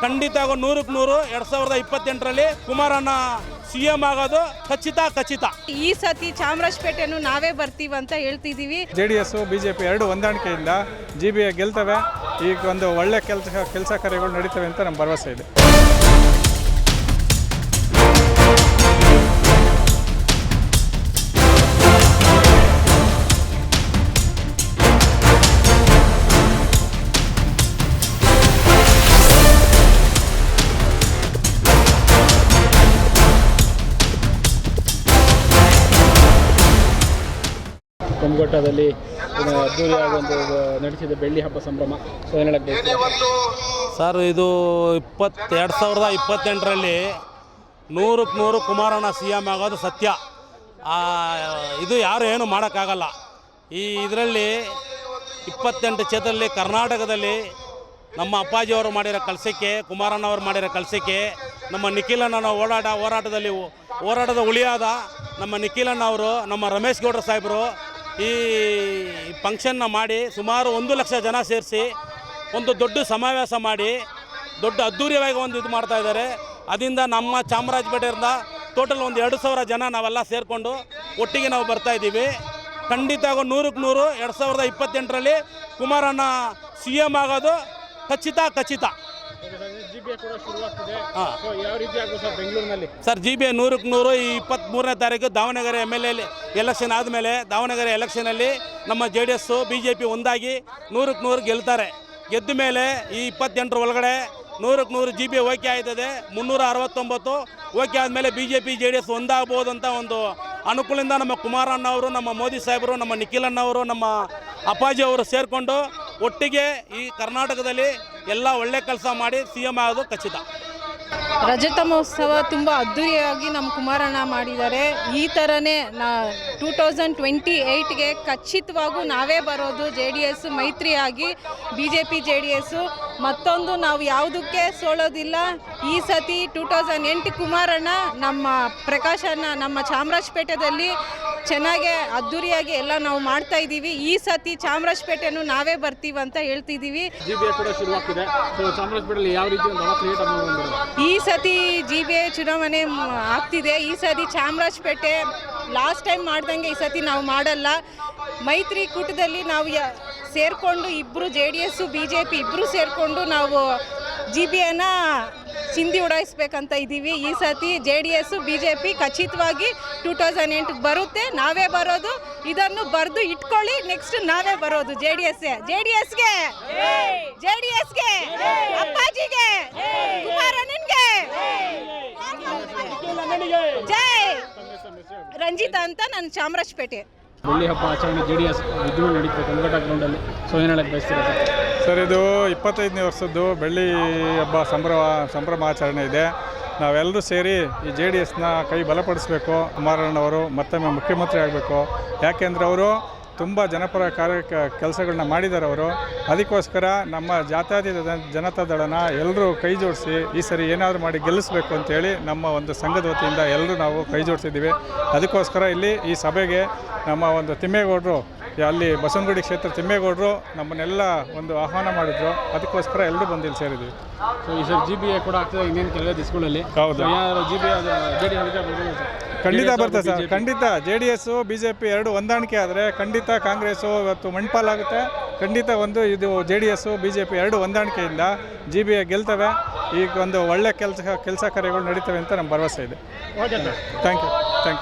ಖಂಡಿತವಾಗೂ 100ಕ್ಕೆ 100 2028ರಲ್ಲಿ ಕುಮಾರಣ್ಣ CM ಆಗೋದು ಖಚಿತ. ಈ ಸತಿ ಚಾಮರಾಜಪೇಟೆಯನ್ನು ನಾವೇ ಬರ್ತೀವಿ ಅಂತ ಹೇಳ್ತಿದ್ದೀವಿ. JDS BJP ಎರಡು ಹೊಂದಾಣಿಕೆಯಿಂದ GBA ಗೆಲ್ತವೆ. ಈಗ ಒಂದು ಒಳ್ಳೆ ಕೆಲಸ ಕಾರ್ಯಗಳು ನಡೀತವೆ ಅಂತ ನಮ್ಮ ಭರವಸೆ ಇದೆ. ಕುಮಗೊಟ್ಟದಲ್ಲಿ ಅದ್ದೂರಿಯಾಗಿ ಒಂದು ನಡೆಸಿದ ಬೆಳ್ಳಿ ಹಬ್ಬ ಸಂಭ್ರಮ ಹೇಳಕ್ಕೆ ಸರ್, ಇದು 2028ರಲ್ಲಿ 100ಕ್ಕೆ 100 ಕುಮಾರಣ್ಣ CM ಆಗೋದು ಸತ್ಯ. ಇದು ಯಾರು ಏನು ಮಾಡೋಕ್ಕಾಗಲ್ಲ. ಇದರಲ್ಲಿ 28 ಕ್ಷೇತ್ರದಲ್ಲಿ ಕರ್ನಾಟಕದಲ್ಲಿ ನಮ್ಮ ಅಪ್ಪಾಜಿಯವರು ಮಾಡಿರೋ ಕೆಲಸಕ್ಕೆ, ಕುಮಾರಣ್ಣವರು ಮಾಡಿರೋ ಕೆಲಸಕ್ಕೆ, ನಮ್ಮ ನಿಖಿಲಣ್ಣ ಹೋರಾಟದ ಉಳಿಯಾದ ನಮ್ಮ ನಿಖಿಲಣ್ಣವರು, ನಮ್ಮ ರಮೇಶ್ ಗೌಡ್ರ ಸಾಹೇಬರು ಈ ಫಂಕ್ಷನ್ನ ಮಾಡಿ ಸುಮಾರು 1 ಲಕ್ಷ ಜನ ಸೇರಿಸಿ ಒಂದು ದೊಡ್ಡ ಸಮಾವೇಶ ಮಾಡಿ ದೊಡ್ಡ ಅದ್ದೂರಿಯಾಗಿ ಒಂದು ಇದು ಮಾಡ್ತಾಯಿದ್ದಾರೆ. ಅದರಿಂದ ನಮ್ಮ ಚಾಮರಾಜಪೇಟೆಯಿಂದ ಟೋಟಲ್ ಒಂದು 2,000 ಜನ ನಾವೆಲ್ಲ ಸೇರಿಕೊಂಡು ಒಟ್ಟಿಗೆ ನಾವು ಬರ್ತಾಯಿದ್ದೀವಿ. ಖಂಡಿತವಾಗೂ 100ಕ್ಕೆ 100 2028ರಲ್ಲಿ ಕುಮಾರಣ್ಣ CM ಆಗೋದು ಖಚಿತ. ಸರ್, GBA 100ಕ್ಕೆ 100 ಈ 23ನೇ ತಾರೀಕು ದಾವಣಗೆರೆ MLA ಎಲೆಕ್ಷನ್ ಆದಮೇಲೆ ದಾವಣಗೆರೆ ಎಲೆಕ್ಷನಲ್ಲಿ ನಮ್ಮ JDS BJP ಒಂದಾಗಿ 100ಕ್ಕೆ 100 ಗೆಲ್ತಾರೆ. ಗೆದ್ದ ಮೇಲೆ ಈ 28 ಒಳಗಡೆ 100ಕ್ಕೆ 100 GBA ಓಕೆ ಆಯ್ತದೆ. 369 ಓಕೆ ಆದಮೇಲೆ BJP JDS ಒಂದಾಗ್ಬೋದು ಅಂತ ಒಂದು ಅನುಕೂಲದಿಂದ ನಮ್ಮ ಕುಮಾರಣ್ಣವರು, ನಮ್ಮ ಮೋದಿ ಸಾಹೇಬರು, ನಮ್ಮ ನಿಖಿಲಣ್ಣವರು, ನಮ್ಮ ಅಪ್ಪಾಜಿ ಅವರು ಸೇರಿಕೊಂಡು ಒಟ್ಟಿಗೆ ಈ ಕರ್ನಾಟಕದಲ್ಲಿ ಎಲ್ಲ ಒಳ್ಳೆ ಕೆಲಸ ಮಾಡಿ CM ಆಗೋದು ಖಚಿತ. ರಜತ ಮಹೋತ್ಸವ ತುಂಬ ಅದ್ದೂರಿಯಾಗಿ ನಮ್ಮ ಕುಮಾರಣ್ಣ ಮಾಡಿದ್ದಾರೆ. ಈ ಥರನೇ 2028ಗೆ ಖಚಿತವಾಗೂ ನಾವೇ ಬರೋದು. JDS ಮೈತ್ರಿಯಾಗಿ BJP JDS ಮತ್ತೊಂದು ನಾವು ಯಾವುದಕ್ಕೆ ಸೋಲೋದಿಲ್ಲ. ಈ ಸತಿ 2008 ಕುಮಾರಣ್ಣ ನಮ್ಮ ಪ್ರಕಾಶನ ನಮ್ಮ ಚಾಮರಾಜಪೇಟೆಯಲ್ಲಿ ಚೆನ್ನಾಗೆ ಅದ್ದೂರಿಯಾಗಿ ಎಲ್ಲ ನಾವು ಮಾಡ್ತಾ ಇದ್ದೀವಿ. ಈ ಸತಿ ಚಾಮರಾಜಪೇಟೆಯನ್ನು ನಾವೇ ಬರ್ತೀವಿ ಅಂತ ಹೇಳ್ತಿದ್ದೀವಿ. GBA ಕೂಡ ಶುರುವಾಗ್ತಿದೆ. ಚಾಮರಾಜಪೇಟೆಯಲ್ಲಿ ಯಾವ ರೀತಿ ಒಂದು ಕ್ರಿಯೇಟ್ ಆಗೋದು? ಈ ಸತಿ GBA ಚುನಾವಣೆ ಆಗ್ತಿದೆ. ಈ ಸತಿ ಚಾಮರಾಜಪೇಟೆ ಲಾಸ್ಟ್ ಟೈಮ್ ಮಾಡ್ದಂಗೆ ಈ ಸತಿ ನಾವು ಮಾಡಲ್ಲ. ಮೈತ್ರಿಕೂಟದಲ್ಲಿ ನಾವು ಸೇರಿಕೊಂಡು ಇಬ್ಬರು JDS BJP ಇಬ್ಬರು ಸೇರಿಕೊಂಡು ನಾವು GBAನ ಚಿಂದಿ ಉಡಾಯಿಸ್ಬೇಕಂತ ಇದ್ದೀವಿ. ಈ ಸತಿ JDS BJP ಖಚಿತವಾಗಿ 2008 ಬರುತ್ತೆ. ನಾವೇ ಬರೋದು. ಇದನ್ನು ಬರೆದು ಇಟ್ಕೊಳ್ಳಿ. ನೆಕ್ಸ್ಟ್ ನಾವೇ ಬರೋದು. JDSಗೆ ಅಪ್ಪಾಜಿಗೆ ಕುಮಾರಣ್ಣನ್ಗೆ ಜೈ. ರಂಜಿತಾ ಅಂತ ನಾನು ಚಾಮರಾಜಪೇಟೆ. ಬೆಳ್ಳಿ ಹಬ್ಬ ಆಚರಣೆ JDS ವಿಜೃಂಭಣೆ ನಡೀತದೆ ಕುಮಗೊಟ್ಟ ಗ್ರೌಂಡಲ್ಲಿ. ಏನು ಹೇಳಕ್ಕೆ ಬಯಸ್ತೀರಾ ಸರ್? ಇದು 25ನೇ ವರ್ಷದ್ದು ಬೆಳ್ಳಿ ಹಬ್ಬ ಸಂಭ್ರಮಾಚರಣೆ ಇದೆ. ನಾವೆಲ್ಲರೂ ಸೇರಿ ಈ JDSನ ಕೈ ಬಲಪಡಿಸಬೇಕು. ಕುಮಾರಣ್ಣವರು ಮತ್ತೊಮ್ಮೆ ಮುಖ್ಯಮಂತ್ರಿ ಆಗಬೇಕು. ಯಾಕೆಂದರೆ ಅವರು ತುಂಬ ಜನಪರ ಕೆಲಸಗಳನ್ನ ಮಾಡಿದ್ದಾರೆ ಅವರು. ಅದಕ್ಕೋಸ್ಕರ ನಮ್ಮ ಜಾತ್ಯತೀತ ಜನತಾ ದಳನ ಎಲ್ಲರೂ ಕೈ ಜೋಡಿಸಿ ಈ ಸರಿ ಏನಾದರೂ ಮಾಡಿ ಗೆಲ್ಲಿಸಬೇಕು ಅಂತೇಳಿ ನಮ್ಮ ಒಂದು ಸಂಘದ ವತಿಯಿಂದ ಎಲ್ಲರೂ ನಾವು ಕೈ ಜೋಡಿಸಿದ್ದೀವಿ. ಅದಕ್ಕೋಸ್ಕರ ಇಲ್ಲಿ ಈ ಸಭೆಗೆ ನಮ್ಮ ಒಂದು ತಿಮ್ಮೇಗೌಡರು, ಅಲ್ಲಿ ಬಸವನಗುಡಿ ಕ್ಷೇತ್ರ ತಿಮ್ಮೇಗೌಡರು ನಮ್ಮನ್ನೆಲ್ಲ ಒಂದು ಆಹ್ವಾನ ಮಾಡಿದ್ರು. ಅದಕ್ಕೋಸ್ಕರ ಎಲ್ಲರೂ ಬಂದು ಇಲ್ಲಿ ಸೇರಿದ್ದೀವಿ. ಸೊ ಈ ಸರಿ GBA ಕೂಡ ಆಗ್ತದೆ ಇನ್ನೇನು ಕೆಲವೇ ದಿವಸಗಳಲ್ಲಿ. ಹೌದು, GBA ಖಂಡಿತ ಬರ್ತದೆ ಸರ್. ಖಂಡಿತ JDS BJP ಎರಡು ಹೊಂದಾಣಿಕೆ ಆದರೆ ಖಂಡಿತ ಕಾಂಗ್ರೆಸ್ಸು ಇವತ್ತು ಮಣ್ಪಾಲಾಗುತ್ತೆ. ಖಂಡಿತ ಇದು JDS BJP ಎರಡು ಹೊಂದಾಣಿಕೆಯಿಂದ GBA ಗೆಲ್ತವೆ. ಈಗ ಒಂದು ಒಳ್ಳೆ ಕೆಲಸ ಕಾರ್ಯಗಳು ನಡೀತವೆ ಅಂತ ನಮ್ಮ ಭರವಸೆ ಇದೆ. Okay sir, thank you.